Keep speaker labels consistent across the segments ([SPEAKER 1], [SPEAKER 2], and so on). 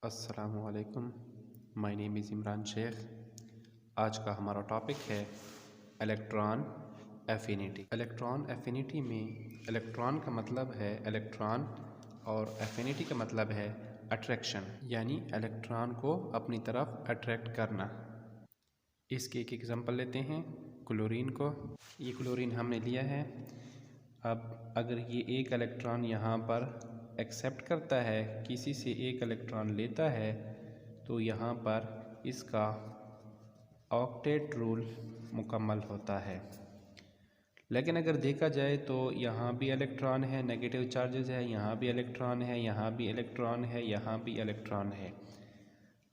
[SPEAKER 1] अस्सलामुअलैकुम, my name is Imran Shaikh. आज का हमारा टॉपिक है इलेक्ट्रॉन एफिनिटी। इलेक्ट्रॉन एफिनिटी में इलेक्ट्रॉन का मतलब है इलेक्ट्रॉन और एफिनिटी का मतलब है अट्रैक्शन, यानी इलेक्ट्रॉन को अपनी तरफ अट्रैक्ट करना। इसके एक एग्जांपल लेते हैं क्लोरीन को। ये क्लोरीन हमने लिया है। अब अगर ये एक इलेक्ट्रॉन यहाँ पर एक्सेप्ट करता है, किसी से एक इलेक्ट्रॉन लेता है, तो यहाँ पर इसका ऑक्टेट रूल मुकम्मल होता है। लेकिन अगर देखा जाए तो यहाँ भी इलेक्ट्रॉन है, नेगेटिव चार्जेस है, यहाँ भी इलेक्ट्रॉन है, यहाँ भी इलेक्ट्रॉन है, यहाँ भी इलेक्ट्रॉन है।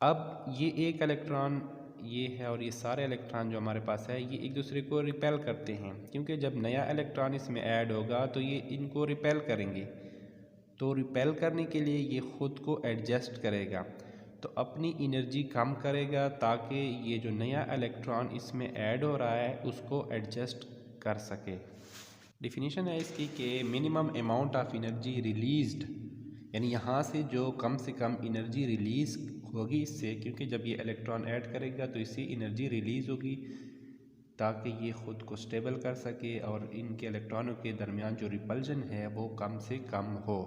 [SPEAKER 1] अब ये एक इलेक्ट्रॉन ये है और ये सारे इलेक्ट्रॉन जो हमारे पास है ये एक दूसरे को रिपेल करते हैं, क्योंकि जब नया इलेक्ट्रॉन इसमें ऐड होगा तो ये इनको रिपेल करेंगे। तो रिपेल करने के लिए ये ख़ुद को एडजस्ट करेगा, तो अपनी एनर्जी कम करेगा ताकि ये जो नया इलेक्ट्रॉन इसमें ऐड हो रहा है उसको एडजस्ट कर सके। डिफिनीशन है इसकी कि minimum amount of energy released, यानी यहाँ से जो कम से कम एनर्जी रिलीज़ होगी इससे, क्योंकि जब ये इलेक्ट्रॉन ऐड करेगा तो इससे एनर्जी रिलीज़ होगी ताकि ये ख़ुद को स्टेबल कर सके और इनके इलेक्ट्रॉनों के दरमियान जो रिपल्जन है वो कम से कम हो।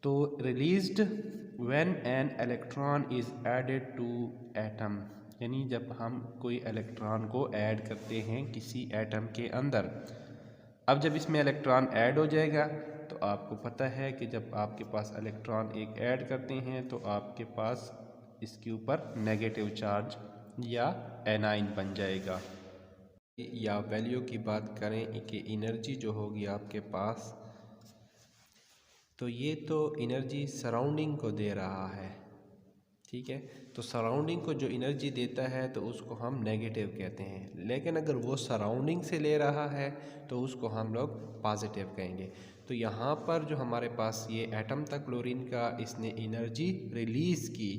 [SPEAKER 1] तो released when an electron is added to atom, यानी जब हम कोई इलेक्ट्रॉन को ऐड करते हैं किसी एटम के अंदर। अब जब इसमें इलेक्ट्रॉन ऐड हो जाएगा तो आपको पता है कि जब आपके पास इलेक्ट्रॉन एक ऐड करते हैं तो आपके पास इसके ऊपर नेगेटिव चार्ज या एनाइन बन जाएगा। या वैल्यू की बात करें कि एनर्जी जो होगी आपके पास, तो ये तो एनर्जी सराउंडिंग को दे रहा है, ठीक है। तो सराउंडिंग को जो एनर्जी देता है तो उसको हम नेगेटिव कहते हैं, लेकिन अगर वो सराउंडिंग से ले रहा है तो उसको हम लोग पॉजिटिव कहेंगे। तो यहाँ पर जो हमारे पास ये एटम था क्लोरीन का, इसने एनर्जी रिलीज़ की,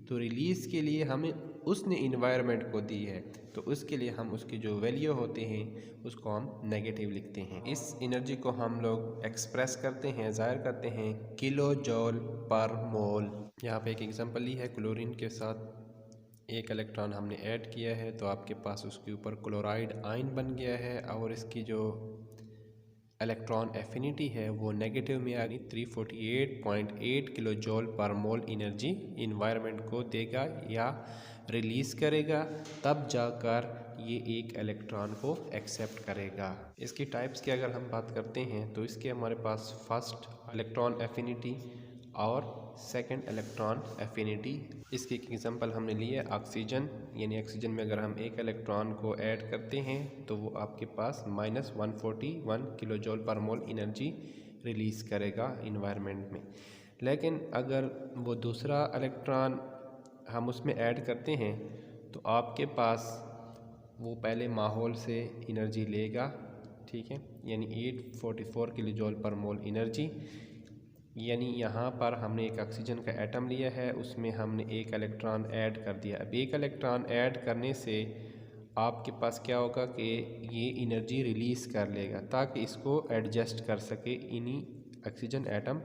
[SPEAKER 1] तो रिलीज़ के लिए हमें उसने इन्वायरमेंट को दी है, तो उसके लिए हम उसकी जो वैल्यू होते हैं उसको हम नेगेटिव लिखते हैं। इस एनर्जी को हम लोग एक्सप्रेस करते हैं, ज़ाहिर करते हैं किलो जॉल पर मोल। यहाँ पे एक एग्जांपल ली है, क्लोरीन के साथ एक इलेक्ट्रॉन हमने ऐड किया है तो आपके पास उसके ऊपर क्लोराइड आयन बन गया है और इसकी जो इलेक्ट्रॉन एफिनिटी है वो नेगेटिव में आ गई। 348.8 किलो जॉल पर मोल एनर्जी इन्वायरमेंट को देगा या रिलीज़ करेगा, तब जाकर ये एक इलेक्ट्रॉन को एक्सेप्ट करेगा। इसकी टाइप्स की अगर हम बात करते हैं तो इसके हमारे पास फर्स्ट इलेक्ट्रॉन एफिनिटी और सेकंड इलेक्ट्रॉन एफिनिटी। इसकी एक एग्जांपल हमने लिए ऑक्सीजन, यानी ऑक्सीजन में अगर हम एक इलेक्ट्रॉन को ऐड करते हैं तो वो आपके पास -141 किलो जॉल पर मोल एनर्जी रिलीज़ करेगा इन्वायरमेंट में। लेकिन अगर वो दूसरा इलेक्ट्रॉन हम उसमें ऐड करते हैं तो आपके पास वो पहले माहौल से एनर्जी लेगा, ठीक है, यानी 844 किलो जॉल पर मोल एनर्जी। यानी यहाँ पर हमने एक ऑक्सीजन का एटम लिया है, उसमें हमने एक इलेक्ट्रॉन ऐड कर दिया। अब एक इलेक्ट्रॉन ऐड करने से आपके पास क्या होगा कि ये एनर्जी रिलीज़ कर लेगा ताकि इसको एडजस्ट कर सके इन्हीं ऑक्सीजन एटम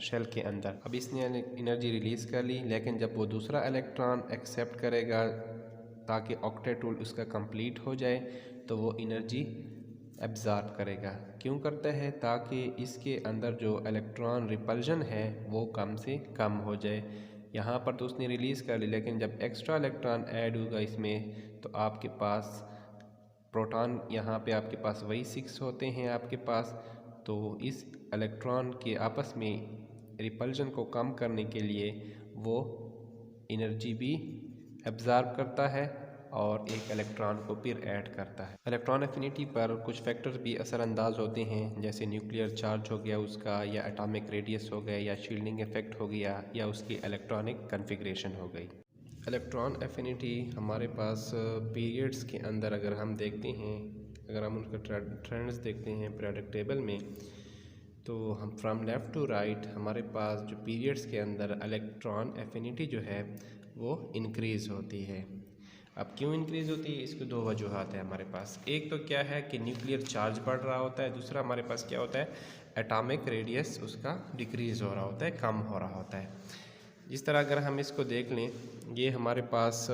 [SPEAKER 1] शेल के अंदर। अब इसने एनर्जी रिलीज़ कर ली, लेकिन जब वो दूसरा इलेक्ट्रॉन एक्सेप्ट करेगा ताकि ऑक्टेट रूल उसका कंप्लीट हो जाए तो वो एनर्जी एब्ज़ॉर्ब करेगा। क्यों करता है? ताकि इसके अंदर जो इलेक्ट्रॉन रिपल्जन है वो कम से कम हो जाए। यहाँ पर तो उसने रिलीज़ कर ली, लेकिन जब एक्स्ट्रा इलेक्ट्रॉन ऐड होगा इसमें तो आपके पास प्रोटॉन, यहाँ पे आपके पास वही 6 होते हैं आपके पास, तो इस इलेक्ट्रॉन के आपस में रिपल्जन को कम करने के लिए वो एनर्जी भी एब्ज़ॉर्ब करता है और एक इलेक्ट्रॉन को फिर ऐड करता है। इलेक्ट्रॉन एफिनिटी पर कुछ फैक्टर्स भी असरअंदाज होते हैं, जैसे न्यूक्लियर चार्ज हो गया उसका, या एटॉमिक रेडियस हो गया, या शील्डिंग इफेक्ट हो गया, या उसकी इलेक्ट्रॉनिक कन्फिग्रेशन हो गई। इलेक्ट्रॉन एफिनिटी हमारे पास पीरियड्स के अंदर अगर हम देखते हैं, अगर हम उनका ट्रेंड्स देखते हैं पीरियोडिक टेबल में, तो हम फ्रॉम लेफ़्ट टू राइट हमारे पास जो पीरियड्स के अंदर इलेक्ट्रॉन एफिनिटी जो है वो इंक्रीज़ होती है। अब क्यों इंक्रीज़ होती है? इसकी दो वजूहात है हमारे पास। एक तो क्या है कि न्यूक्लियर चार्ज बढ़ रहा होता है, दूसरा हमारे पास क्या होता है, एटॉमिक रेडियस उसका डिक्रीज़ हो रहा होता है, कम हो रहा होता है। जिस तरह अगर हम इसको देख लें, ये हमारे पास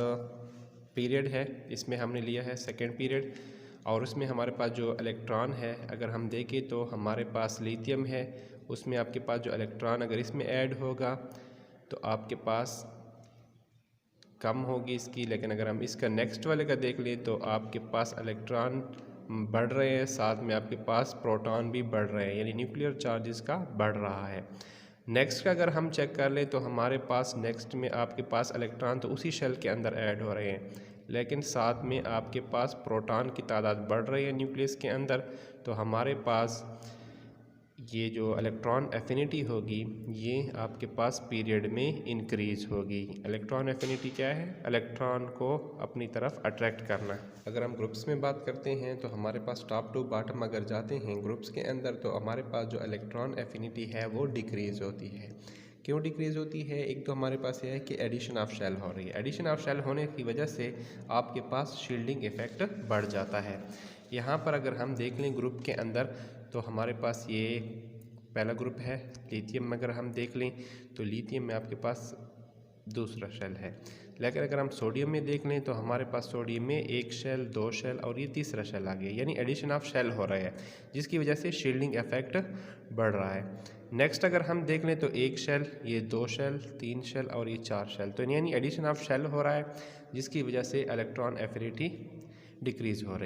[SPEAKER 1] पीरियड है, इसमें हमने लिया है सेकेंड पीरियड, और उसमें हमारे पास जो इलेक्ट्रॉन है अगर हम देखें तो हमारे पास लिथियम है, उसमें आपके पास जो इलेक्ट्रॉन अगर इसमें ऐड होगा तो आपके पास कम होगी इसकी। लेकिन अगर हम इसका नेक्स्ट वाले का देख लें तो आपके पास इलेक्ट्रॉन बढ़ रहे हैं, साथ में आपके पास प्रोटॉन भी बढ़ रहे हैं, यानी न्यूक्लियर चार्ज इसका बढ़ रहा है। नेक्स्ट का अगर हम चेक कर लें तो हमारे पास नेक्स्ट में आपके पास इलेक्ट्रॉन तो उसी शेल के अंदर ऐड हो रहे हैं, लेकिन साथ में आपके पास प्रोटॉन की तादाद बढ़ रही है न्यूक्लियस के अंदर। तो हमारे पास ये जो इलेक्ट्रॉन एफिनिटी होगी ये आपके पास पीरियड में इंक्रीज होगी। इलेक्ट्रॉन एफिनिटी क्या है? इलेक्ट्रॉन को अपनी तरफ अट्रैक्ट करना। अगर हम ग्रुप्स में बात करते हैं तो हमारे पास टॉप टू बॉटम अगर जाते हैं ग्रुप्स के अंदर तो हमारे पास जो इलेक्ट्रॉन एफिनिटी है वो डिक्रीज़ होती है। क्यों डिक्रीज़ होती है? एक तो हमारे पास यह है कि एडिशन ऑफ शेल हो रही है। एडिशन ऑफ शेल होने की वजह से आपके पास शील्डिंग इफ़ेक्ट बढ़ जाता है। यहाँ पर अगर हम देख लें ग्रुप के अंदर तो हमारे पास ये पहला ग्रुप है लिथियम में। अगर हम देख लें तो लिथियम में आपके पास दूसरा शेल है। लेकिन अगर हम सोडियम में देख लें तो हमारे पास सोडियम में एक शेल, दो शेल और ये तीसरा शेल आ गया, यानी एडिशन ऑफ शेल हो रहा है जिसकी वजह से शील्डिंग इफेक्ट बढ़ रहा है। नेक्स्ट अगर हम देख लें तो एक शेल, ये दो शेल, तीन शेल और ये चार शेल, तो यानी एडिशन ऑफ शेल हो रहा है जिसकी वजह से इलेक्ट्रॉन एफिनिटी डिक्रीज़ हो रही है।